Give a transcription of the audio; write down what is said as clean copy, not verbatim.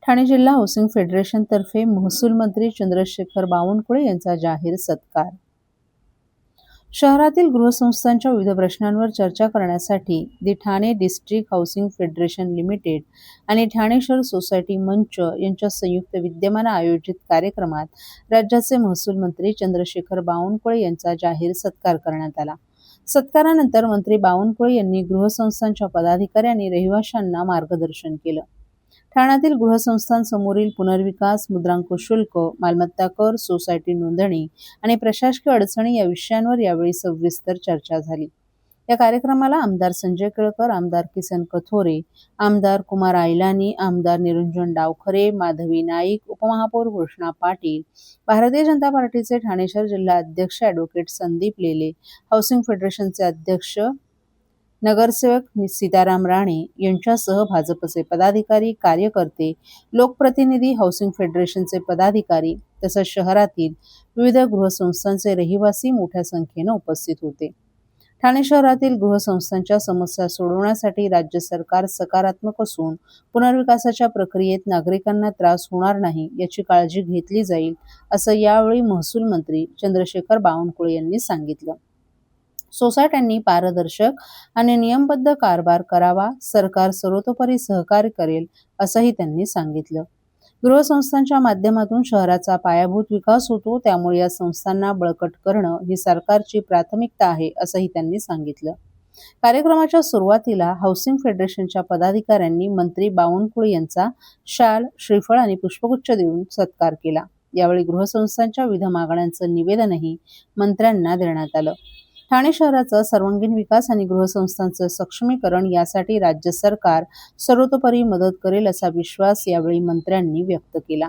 ठाणे जिल्हा housing federation तर्फे महसूल मंत्री चंद्रशेखर बावनकुळे यांचा जाहीर सत्कार। शहरातील गृहसंस्थांच्या विविध प्रश्नांवर चर्चा करण्यासाठी दि Thane district housing federation limited आणि ठाणे शहर सोसायटी मंच यांच्या संयुक्त विद्यमाने आयोजित कार्यक्रमात राज्याचे महसूल मंत्री चंद्रशेखर बावनकुळे यांचा जाहीर सत्कार करण्यात आला। सत्कारानंतर मंत्री बावनकुळे यांनी गृहसंस्थांच्या पदाधिकारी आणि रहिवाशांना मार्गदर्शन केलं। ठाण्यातील गृहसंस्थांसमोरील पुनर्विकास, मुद्रांक शुल्क, मालमत्ता कर, सोसायटी नोंदणी आणि प्रशासकीय अडचणी या विषयांवर यावेळी सविस्तर चर्चा झाली। या कार्यक्रमाला आमदार संजय केळकर, आमदार किसन कथोरे, आमदार कुमार आयलानी, आमदार निरंजन डावखरे, माधवी नाईक, उपमहापौर घोषणा पाटील, भारतीय जनता पार्टीचे ठाणे शहर जिल्हा अध्यक्ष ॲडव्होकेट संदीप लेले, हाऊसिंग फेडरेशनचे अध्यक्ष नगरसेवक सीताराम राणे यांच्यासह भाजपचे पदाधिकारी, कार्यकर्ते, लोकप्रतिनिधी, हाऊसिंग फेडरेशनचे पदाधिकारी तसंच शहरातील विविध गृहसंस्थांचे रहिवासी मोठ्या संख्येने उपस्थित होते। ठाणे शहरातील गृहसंस्थांच्या समस्या सोडवण्यासाठी राज्य सरकार सकारात्मक असून पुनर्विकासाच्या प्रक्रियेत नागरिकांना त्रास होणार नाही याची काळजी घेतली जाईल, असं यावेळी महसूल मंत्री चंद्रशेखर बावनकुळे यांनी सांगितलं। सोसायट्यांनी पारदर्शक आणि नियमबद्ध कारभार करावा, सरकार सर्वतोपरी सहकार्य करेल असंही त्यांनी सांगितलं। गृहसंस्थांच्या माध्यमातून शहराचा पायाभूत विकास होतो, त्यामुळे या संस्थांना बळकट करणं ही सरकारची प्राथमिकता आहे असंही त्यांनी सांगितलं। कार्यक्रमाच्या सुरुवातीला हाऊसिंग फेडरेशनच्या पदाधिकाऱ्यांनी मंत्री बावनकुळे यांचा शाल, श्रीफळ आणि पुष्पगुच्छ देऊन सत्कार केला। यावेळी गृहसंस्थांच्या विविध मागण्यांचं निवेदनही मंत्र्यांना देण्यात आलं। ठाणे शहराचा सर्वांगीण विकास आणि गृहसंस्थांचं सक्षमीकरण यासाठी राज्य सरकार सर्वतोपरी मदत करेल असा विश्वास यावेळी मंत्र्यांनी व्यक्त केला।